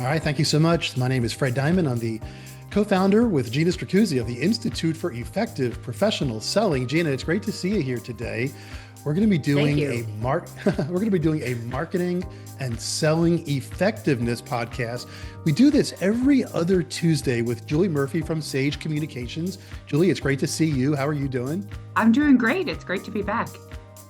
All right, thank you so much. My name is Fred Diamond. I'm the co-founder with Gina Stracuzzi of the Institute for Effective Professional Selling. Gina, it's great to see you here today. We're going to be Thank doing you. we're going to be doing a marketing and selling effectiveness podcast. We do this every other Tuesday with Julie Murphy from Sage Communications. Julie, it's great to see you. How are you doing? I'm doing great. It's great to be back.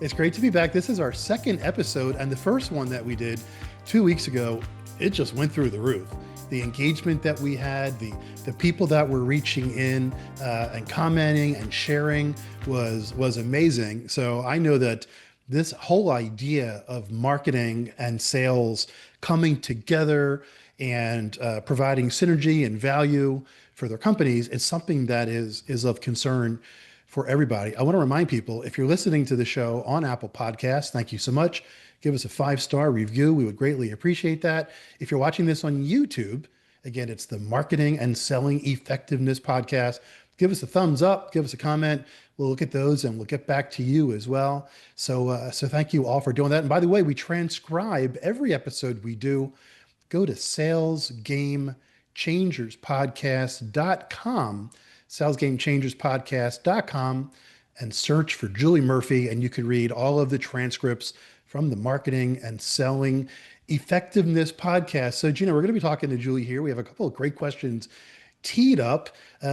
It's great to be back. This is our second episode, and the first one that we did 2 weeks ago, it just went through the roof. The engagement that we had, the people that were reaching in and commenting and sharing was amazing. So I know that this whole idea of marketing and sales coming together and providing synergy and value for their companies is something that is of concern for everybody. I want to remind people, if you're listening to the show on Apple Podcasts, thank you so much. Give us a 5-star review. We would greatly appreciate that. If you're watching this on YouTube, again, it's the Marketing and Selling Effectiveness Podcast. Give us a thumbs up, give us a comment. We'll look at those and we'll get back to you as well. So thank you all for doing that. And by the way, we transcribe every episode we do. Go to salesgamechangerspodcast.com, salesgamechangerspodcast.com, and search for Julie Murphy, and you can read all of the transcripts from the Marketing and Selling Effectiveness Podcast. So, Gina, we're going to be talking to Julie here. We have a couple of great questions teed up.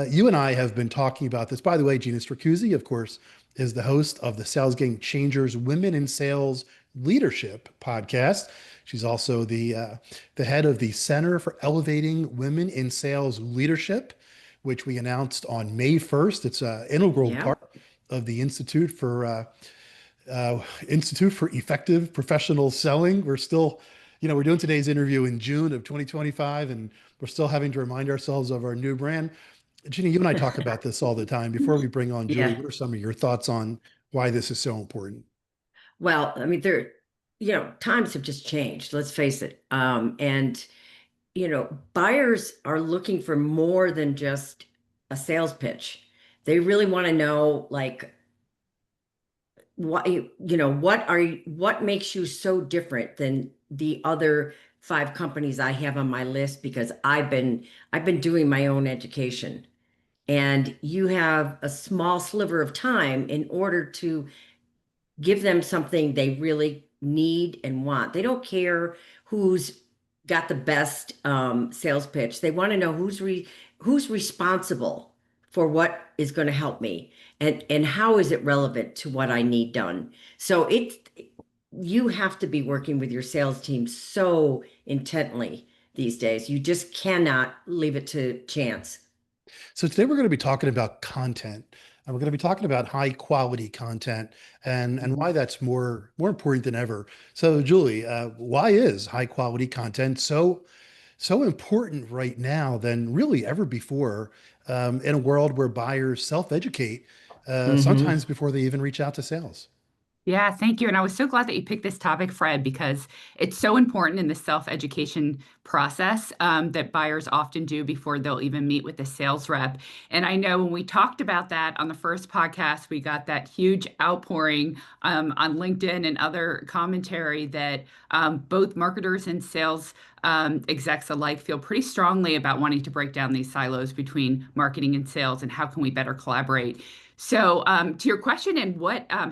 You and I have been talking about this. By the way, Gina Stracuzzi, of course, is the host of the Sales Game Changers Women in Sales Leadership podcast. She's also the head of the Center for Elevating Women in Sales Leadership, which we announced on May 1st. It's an integral Yeah. part of the Institute for Effective Professional Selling. We're still, we're doing today's interview in June of 2025, and we're still having to remind ourselves of our new brand. Gina, you and I talk about this all the time. Before we bring on Julie, Yeah. what are some of your thoughts on why this is so important? Well, I mean, times have just changed, let's face it. Buyers are looking for more than just a sales pitch. They really want to know, like, what makes you so different than the other five companies I have on my list because I've been doing my own education. And you have a small sliver of time in order to give them something they really need and want. They don't care who's got the best sales pitch. They want to know who's responsible for what is going to help me and how is it relevant to what I need done. So you have to be working with your sales team so intently these days. You just cannot leave it to chance. So today we're going to be talking about content, and we're going to be talking about high quality content and why that's more important than ever. So Julie, why is high quality content so important right now than really ever before, in a world where buyers self-educate Hmm. sometimes before they even reach out to sales? Yeah, thank you. And I was so glad that you picked this topic, Fred, because it's so important in the self-education process that buyers often do before they'll even meet with the sales rep. And I know when we talked about that on the first podcast, we got that huge outpouring on LinkedIn and other commentary that both marketers and sales execs alike feel pretty strongly about wanting to break down these silos between marketing and sales and how can we better collaborate. So, to your question, and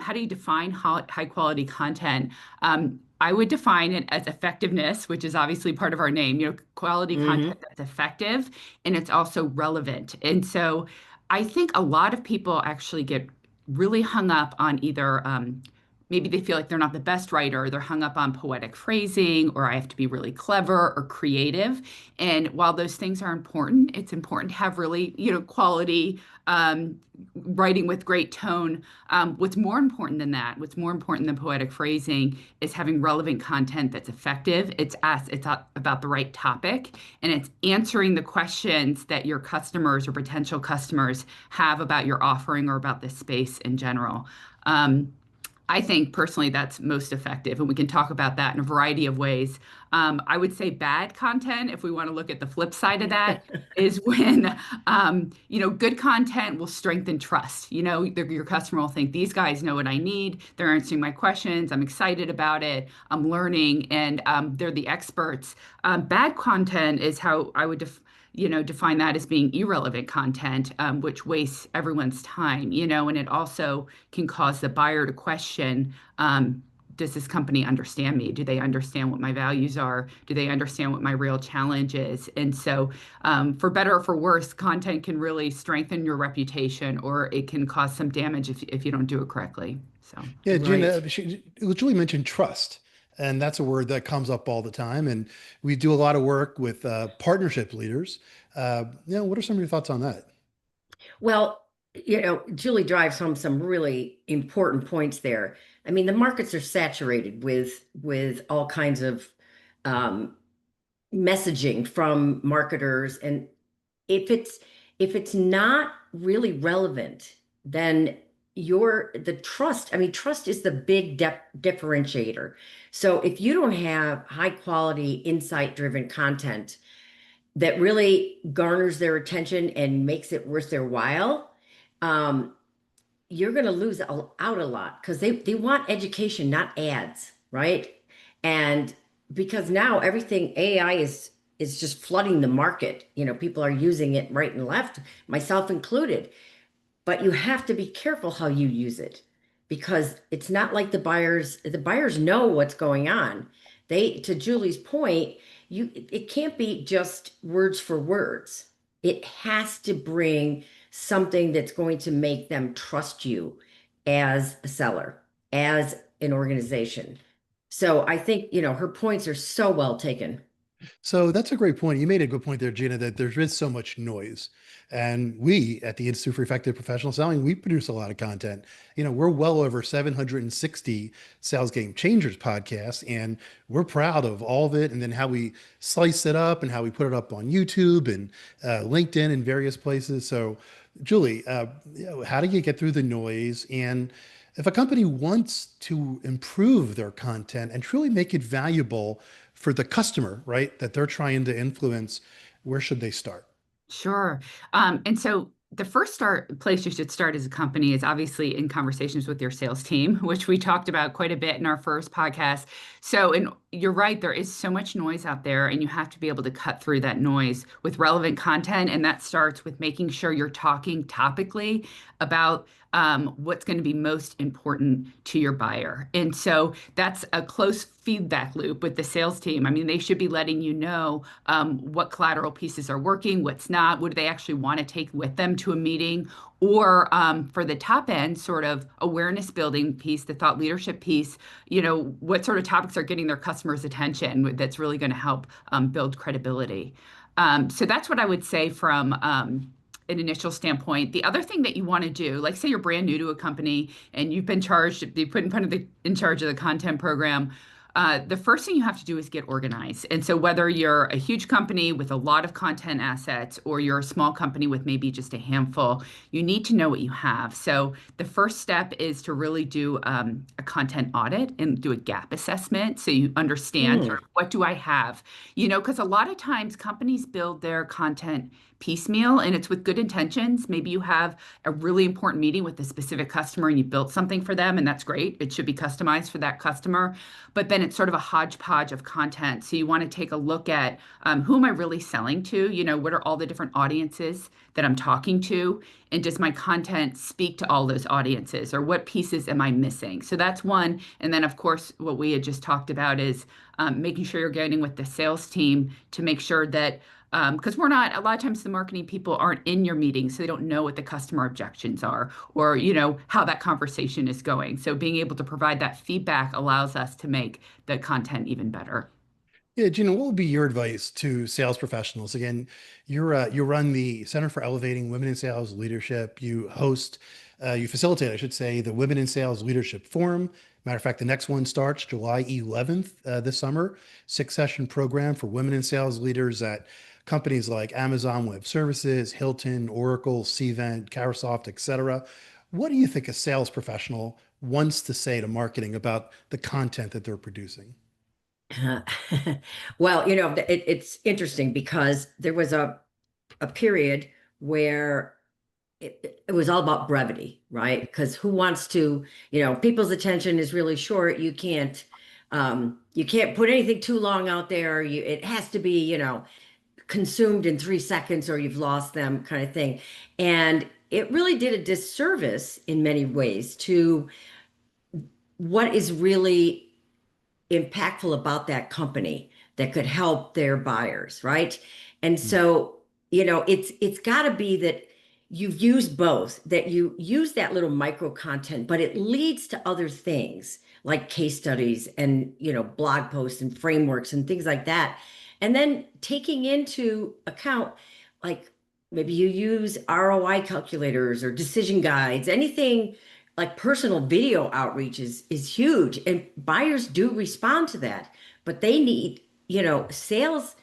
how do you define high quality content? I would define it as effectiveness, which is obviously part of our name. Quality content Hmm. that's effective and it's also relevant. And so, I think a lot of people actually get really hung up on either maybe they feel like they're not the best writer, or they're hung up on poetic phrasing, or I have to be really clever or creative. And while those things are important, it's important to have really, quality writing with great tone. What's more important than that, what's more important than poetic phrasing, is having relevant content that's effective. It's about the right topic, and it's answering the questions that your customers or potential customers have about your offering or about this space in general. I think personally that's most effective, and we can talk about that in a variety of ways. I would say bad content, if we want to look at the flip side of that, is when good content will strengthen trust. Your customer will think these guys know what I need. They're answering my questions. I'm excited about it. I'm learning, and they're the experts. Bad content is how I would define that as being irrelevant content, which wastes everyone's time, and it also can cause the buyer to question, does this company understand me? Do they understand what my values are? Do they understand what my real challenge is? And so, for better or for worse, content can really strengthen your reputation, or it can cause some damage if you don't do it correctly. So, Yeah, Right. Gina, Julie mentioned trust, and that's a word that comes up all the time. And we do a lot of work with partnership leaders. What are some of your thoughts on that? Well, Julie drives home some really important points there. I mean, the markets are saturated with all kinds of um, messaging from marketers, and if it's not really relevant, then the trust. I mean, trust is the big differentiator. So if you don't have high quality, insight driven content that really garners their attention and makes it worth their while, um, you're going to lose out a lot because they want education, not ads, right? And because now everything AI is just flooding the market. People are using it right and left, myself included. But you have to be careful how you use it because it's not like the buyers know what's going on. To Julie's point, it can't be just words for words. It has to bring something that's going to make them trust you as a seller, as an organization. So I think, her points are so well taken. So that's a great point. You made a good point there, Gina, that there's been so much noise. And we at the Institute for Effective Professional Selling, we produce a lot of content. We're well over 760 Sales Game Changers podcasts, and we're proud of all of it. And then how we slice it up and how we put it up on YouTube and LinkedIn and various places. So, Julie, how do you get through the noise? And if a company wants to improve their content and truly make it valuable for the customer, right, that they're trying to influence, where should they start? Sure. And so the first place you should start as a company is obviously in conversations with your sales team, which we talked about quite a bit in our first podcast. So, and you're right, there is so much noise out there, and you have to be able to cut through that noise with relevant content. And that starts with making sure you're talking topically about what's going to be most important to your buyer. And so that's a close feedback loop with the sales team. I mean, they should be letting you know what collateral pieces are working, what's not, what do they actually want to take with them to a meeting, or for the top end sort of awareness building piece, the thought leadership piece, what sort of topics are getting their customers' attention that's really going to help build credibility. So that's what I would say from an initial standpoint. The other thing that you want to do, like say you're brand new to a company and you've been in charge of the content program, the first thing you have to do is get organized. And so whether you're a huge company with a lot of content assets or you're a small company with maybe just a handful, you need to know what you have. So the first step is to really do a content audit and do a gap assessment so you understand sort Hmm. of what do I have, because a lot of times companies build their content piecemeal and it's with good intentions. Maybe you have a really important meeting with a specific customer and you built something for them, and that's great. It should be customized for that customer, but then it's sort of a hodgepodge of content. So you want to take a look at who am I really selling to? What are all the different audiences that I'm talking to? And does my content speak to all those audiences, or what pieces am I missing? So that's one. And then, of course, what we had just talked about is making sure you're getting with the sales team to make sure that because we're not, a lot of times the marketing people aren't in your meeting, so they don't know what the customer objections are or, how that conversation is going. So being able to provide that feedback allows us to make the content even better. Yeah, Gina, what would be your advice to sales professionals? Again, you run the Center for Elevating Women in Sales Leadership. You facilitate, I should say, the Women in Sales Leadership Forum. Matter of fact, the next one starts July 11th this summer. Six-session program for women in sales leaders at companies like Amazon Web Services, Hilton, Oracle, Cvent, Carosoft, et cetera. what do you think a sales professional wants to say to marketing about the content that they're producing? Uh, well, it's interesting because there was a period where it was all about brevity, right? Because who wants to, people's attention is really short. You can't put anything too long out there. It has to be, consumed in 3 seconds or you've lost them kind of thing. And it really did a disservice in many ways to what is really impactful about that company that could help their buyers, right? And Mm. so, it's got to be that you use both, that you use that little micro content, but it leads to other things like case studies and, blog posts and frameworks and things like that. And then taking into account, like maybe you use ROI calculators or decision guides, anything like personal video outreach is huge, and buyers do respond to that, but they need, sales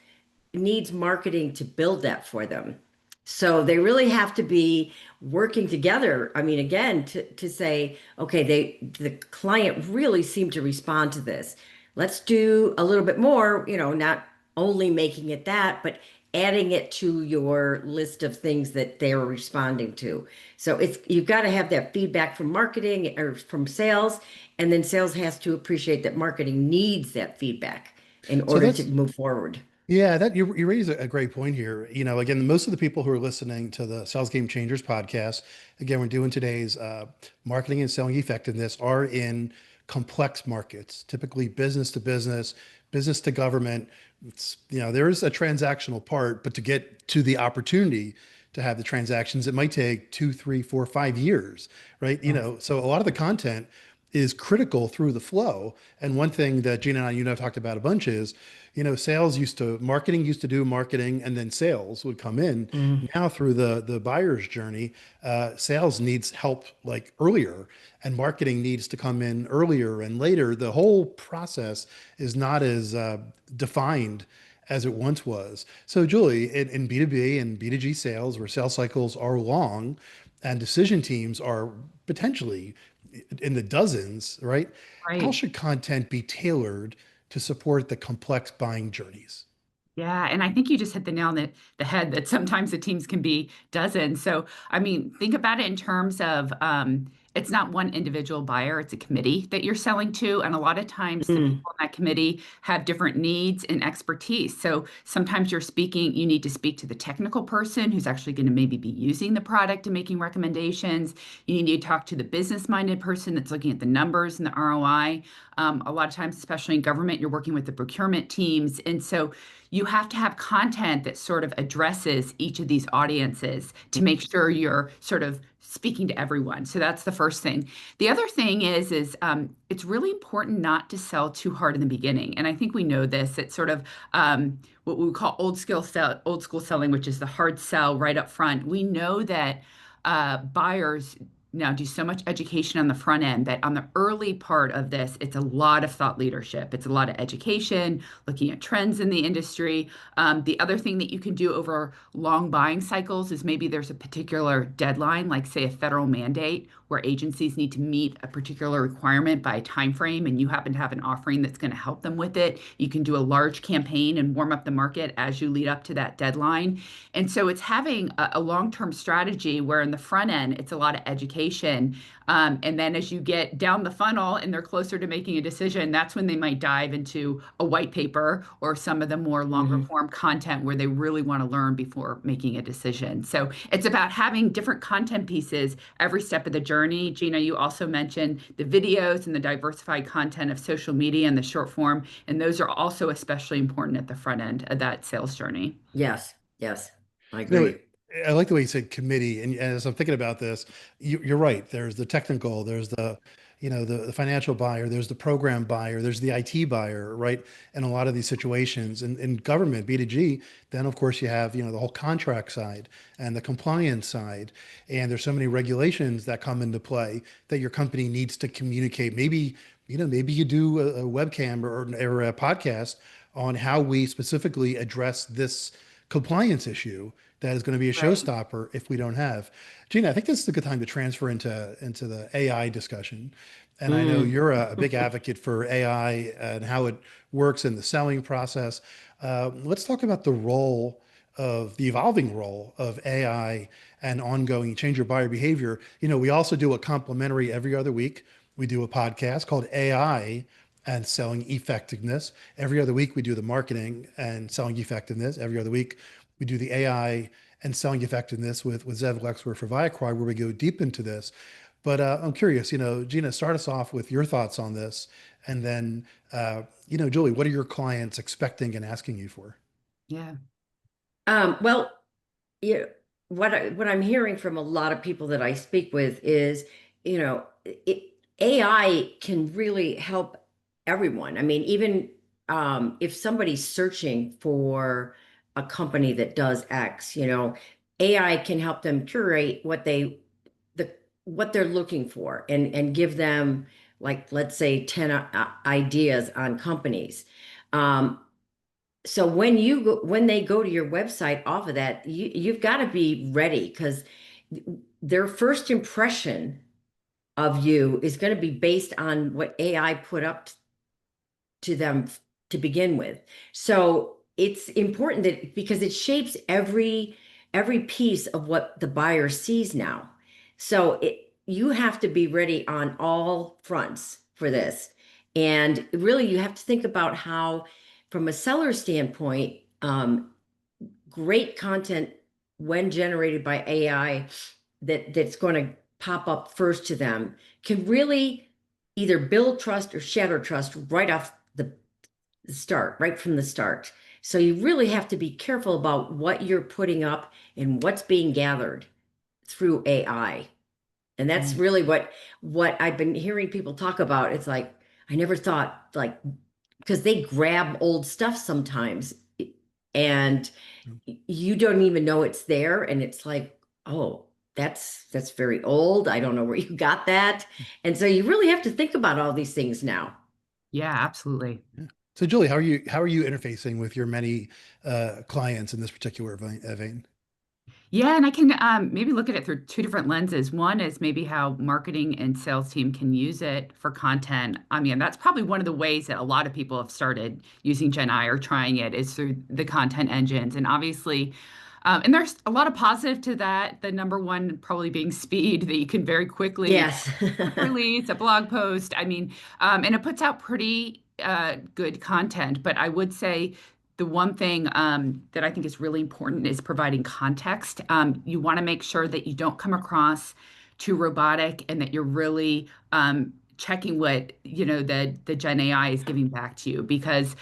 needs marketing to build that for them. So they really have to be working together. I mean, again, to say, okay, the client really seemed to respond to this. Let's do a little bit more, not only making it that, but adding it to your list of things that they're responding to. So you've got to have that feedback from marketing or from sales, and then sales has to appreciate that marketing needs that feedback in So order to that's move forward. Yeah, that you raise a great point here. Again, most of the people who are listening to the Sales Game Changers podcast, again, we're doing today's marketing and selling effectiveness, are in complex markets, typically business to business, business to government. There is a transactional part, but to get to the opportunity to have the transactions, it might take 2, 3, 4, 5 years, right? So a lot of the content is critical through the flow. And one thing that Gina and I, talked about a bunch is, marketing used to do marketing, and then sales would come in. Mhm. Now through the buyer's journey, sales needs help like earlier, and marketing needs to come in earlier and later. The whole process is not as defined as it once was. So Julie, in B2B and B2G sales, where sales cycles are long and decision teams are potentially in the dozens, right? How Right. should content be tailored to support the complex buying journeys? Yeah, and I think you just hit the nail on the head that sometimes the teams can be dozens. So, I mean, think about it in terms of it's not one individual buyer, it's a committee that you're selling to. And a lot of times the Mm. people in that committee have different needs and expertise. So sometimes you need to speak to the technical person who's actually going to maybe be using the product and making recommendations. You need to talk to the business-minded person that's looking at the numbers and the ROI. A lot of times, especially in government, you're working with the procurement teams. And so you have to have content that sort of addresses each of these audiences to make sure you're sort of speaking to everyone. So that's the first thing. The other thing is it's really important not to sell too hard in the beginning. And I think we know this. It's sort of what we call old school selling, which is the hard sell right up front. We know that buyers now do so much education on the front end that on the early part of this, it's a lot of thought leadership. It's a lot of education, looking at trends in the industry. The other thing that you can do over long buying cycles is maybe there's a particular deadline, like say a federal mandate, where agencies need to meet a particular requirement by a time frame, and you happen to have an offering that's going to help them with it. You can do a large campaign and warm up the market as you lead up to that deadline. And so it's having a long-term strategy where in the front end, it's a lot of education. And then as you get down the funnel and they're closer to making a decision, that's when they might dive into a white paper or some of the more longer Mhm. form content where they really want to learn before making a decision. So it's about having different content pieces every step of the journey. Gina, you also mentioned the videos and the diversified content of social media and the short form. And those are also especially important at the front end of that sales journey. Yes, yes, I You know, agree. I like the way you said committee, and as I'm thinking about this, you're right. There's the technical, there's the financial buyer, there's the program buyer, there's the IT buyer, right? In a lot of these situations, and in government B2G, then of course you have the whole contract side and the compliance side, and there's so many regulations that come into play that your company needs to communicate. Maybe you do a webcam or a podcast on how we specifically address this compliance issue that is going to be a Right. showstopper if we don't have. Gina, I think this is a good time to transfer into the AI discussion. And I know Mm. you're a big advocate for AI and how it works in the selling process. Let's talk about the role of the evolving role of AI and ongoing change your buyer behavior. We also do a complimentary every other week. We do a podcast called AI and Selling Effectiveness. Every other week, we do the marketing and selling effectiveness. Every other week, we do the AI and selling effectiveness with Zev Lexwer for Viacry, where we go deep into this. But I'm curious, Gina, start us off with your thoughts on this. And then, Julie, what are your clients expecting and asking you for? Yeah. Well, yeah, what I'm hearing from a lot of people that I speak with is, AI can really help everyone. I mean, even if somebody's searching for a company that does X, AI can help them curate the what they're looking for and give them, like, let's say 10 ideas on companies. Um, so when they go to your website off of that, you've got to be ready, because their first impression of you is going to be based on what AI put up to them to begin with. So it's important that, because it shapes every piece of what the buyer sees now. So you have to be ready on all fronts for this. And really, you have to think about how, from a seller standpoint, great content, when generated by AI, that's going to pop up first to them, can really either build trust or shatter trust right off the start, right from the start. So you really have to be careful about what you're putting up and what's being gathered through AI. And that's Mm. really what I've been hearing people talk about. It's like, I never thought, like, because they grab old stuff sometimes, and you don't even know it's there, and it's like, oh, that's very old. I don't know where you got that. And so you really have to think about all these things now. Yeah, absolutely. Yeah. So, Julie, how are you interfacing with your many clients in this particular vein? Yeah, and I can maybe look at it through two different lenses. One is maybe how marketing and sales team can use it for content. I mean, that's probably one of the ways that a lot of people have started using Gen I or trying it, is through the content engines. And obviously, and there's a lot of positive to that. The number one probably being speed, that you can very quickly Yes. quick release a blog post. I mean, and it puts out pretty good content. But I would say the one thing that I think is really important is providing context. You want to make sure that you don't come across too robotic, and that you're really checking what the Gen AI is giving back to you, because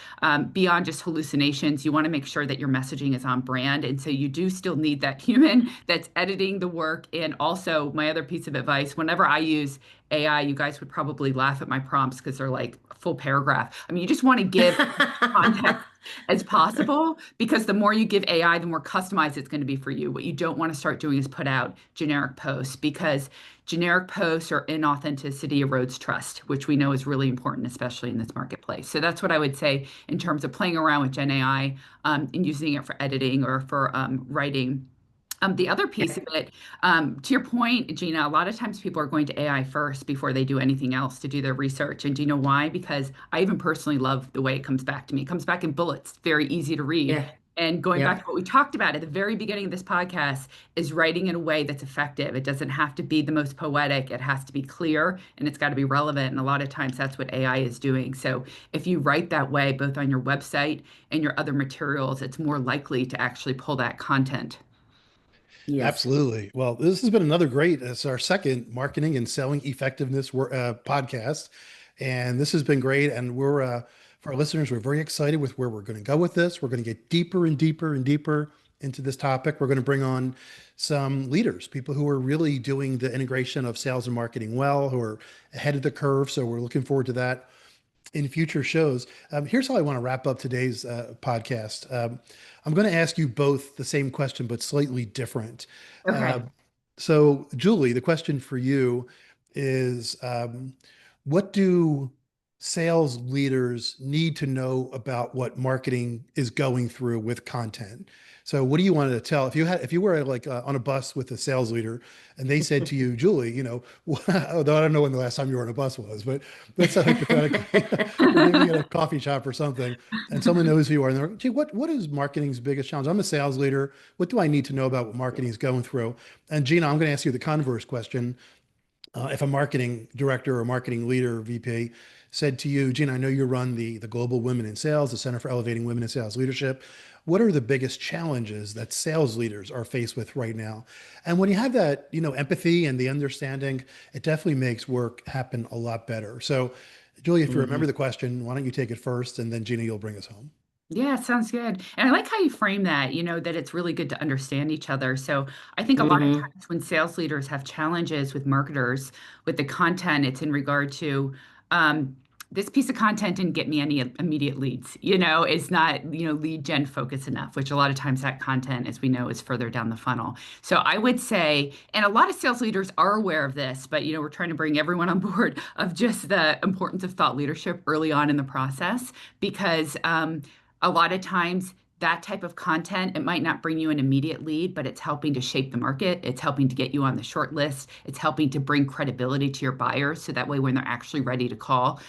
beyond just hallucinations, you want to make sure that your messaging is on brand. And so you do still need that human that's editing the work. And also, my other piece of advice, whenever I use AI, you guys would probably laugh at my prompts because they're like full paragraph. I mean, you just want to give context as possible, because the more you give AI, the more customized it's going to be for you. What you don't want to start doing is put out generic posts, because generic posts or inauthenticity erodes trust, which we know is really important, especially in this marketplace. So that's what I would say in terms of playing around with Gen AI, and using it for editing or for writing. The other piece of it, to your point, Gina, a lot of times people are going to AI first before they do anything else to do their research. And do you know why? Because I even personally love the way it comes back to me. It comes back in bullets, very easy to read. Yeah. And going back Yep. to what we talked about at the very beginning of this podcast, is writing in a way that's effective. It doesn't have to be the most poetic. It has to be clear, and it's got to be relevant. And a lot of times that's what AI is doing. So if you write that way, both on your website and your other materials, it's more likely to actually pull that content. Yes. Absolutely. Well, this has been another great, it's our second marketing and selling effectiveness podcast. And this has been great. And for our listeners, we're very excited with where we're going to go with this. We're going to get deeper and deeper and deeper into this topic. We're going to bring on some leaders, people who are really doing the integration of sales and marketing well, who are ahead of the curve. So we're looking forward to that in future shows. Here's how I want to wrap up today's podcast. I'm going to ask you both the same question, but slightly different. Uh, Okay. so, Julie, the question for you is what do sales leaders need to know about what marketing is going through with content? So what do you want to tell if you were like on a bus with a sales leader and they said to you, Julie, although I don't know when the last time you were on a bus was, but let's say hypothetically, we're maybe at a coffee shop or something, and someone knows who you are, and they're like, gee, what is marketing's biggest challenge? I'm a sales leader. What do I need to know about what marketing is going through? And Gina, I'm going to ask you the converse question. If a marketing director or marketing leader or VP said to you, Gina, I know you run the Global Women in Sales, the Center for Elevating Women in Sales Leadership. What are the biggest challenges that sales leaders are faced with right now? And when you have that, empathy and the understanding, it definitely makes work happen a lot better. So, Julie, if you remember Mhm. the question, why don't you take it first, and then Gina, you'll bring us home. Yeah, sounds good. And I like how you frame that, that it's really good to understand each other. So I think a lot of Mhm. times when sales leaders have challenges with marketers with the content, it's in regard to um, this piece of content didn't get me any immediate leads, it's not, lead gen focused enough, which a lot of times that content, as we know, is further down the funnel. So I would say, and a lot of sales leaders are aware of this, but, we're trying to bring everyone on board of just the importance of thought leadership early on in the process because, a lot of times that type of content, it might not bring you an immediate lead, but it's helping to shape the market. It's helping to get you on the short list. It's helping to bring credibility to your buyers. So that way, when they're actually ready to call,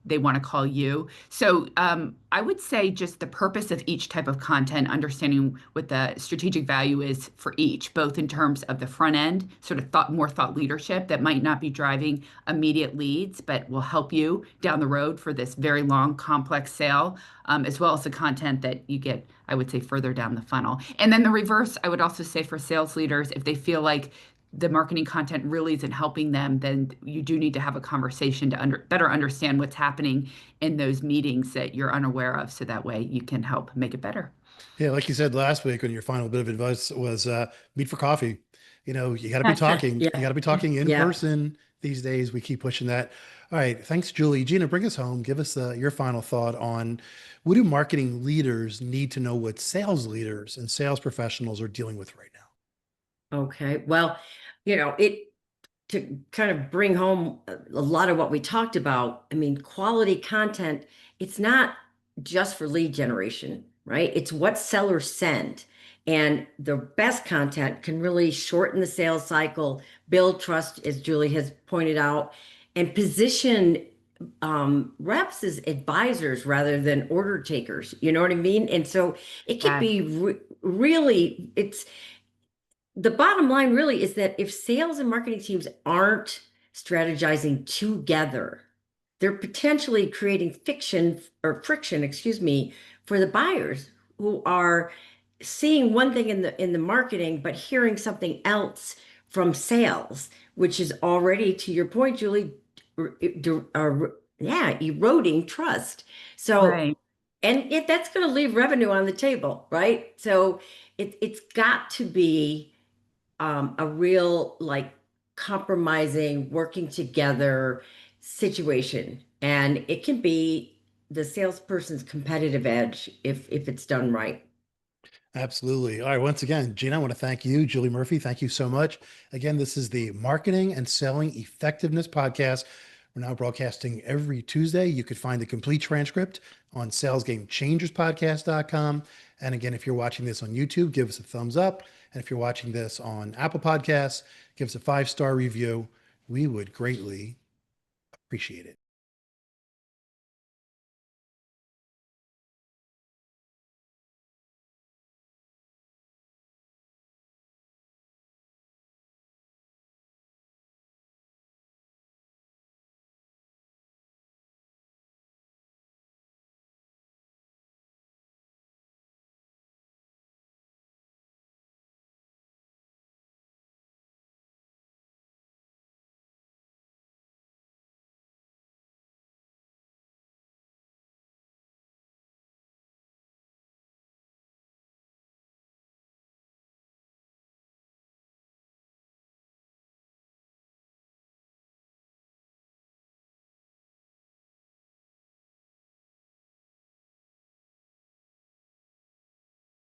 they want to call you. So I would say just the purpose of each type of content, understanding what the strategic value is for each, both in terms of the front end, sort of more thought leadership that might not be driving immediate leads, but will help you down the road for this very long, complex sale, as well as the content that you get, I would say, further down the funnel. And then the reverse, I would also say for sales leaders, if they feel like the marketing content really isn't helping them, then you do need to have a conversation to better understand what's happening in those meetings that you're unaware of, so that way you can help make it better. Yeah, like you said last week, when your final bit of advice was meet for coffee. You got to be talking. You Yeah. got to be talking in Yeah. person these days. We keep pushing that. All right, thanks, Julie. Gina, bring us home. Give us your final thought on what do marketing leaders need to know what sales leaders and sales professionals are dealing with right Okay. Well, it to kind of bring home a lot of what we talked about. I mean, quality content, it's not just for lead generation, right? It's what sellers send. And the best content can really shorten the sales cycle, build trust, as Julie has pointed out, and position reps as advisors rather than order takers. You know what I mean? And so it could Yes. be really, it's the bottom line really is that if sales and marketing teams aren't strategizing together, they're potentially creating fiction or friction, excuse me, for the buyers who are seeing one thing in the marketing but hearing something else from sales, which is already, to your point, Julie, yeah, eroding trust. So, Right. and that's going to leave revenue on the table, right? So it's got to be a real like compromising, working together situation. And it can be the salesperson's competitive edge if it's done right. now? Absolutely. All right. Once again, Gina, I want to thank you. Julie Murphy, thank you so much. Again, this is the Marketing and Selling Effectiveness Podcast. We're now broadcasting every Tuesday. You could find the complete transcript on salesgamechangerspodcast.com. And again, if you're watching this on YouTube, give us a thumbs up. And if you're watching this on Apple Podcasts, give us a 5-star review. We would greatly appreciate it.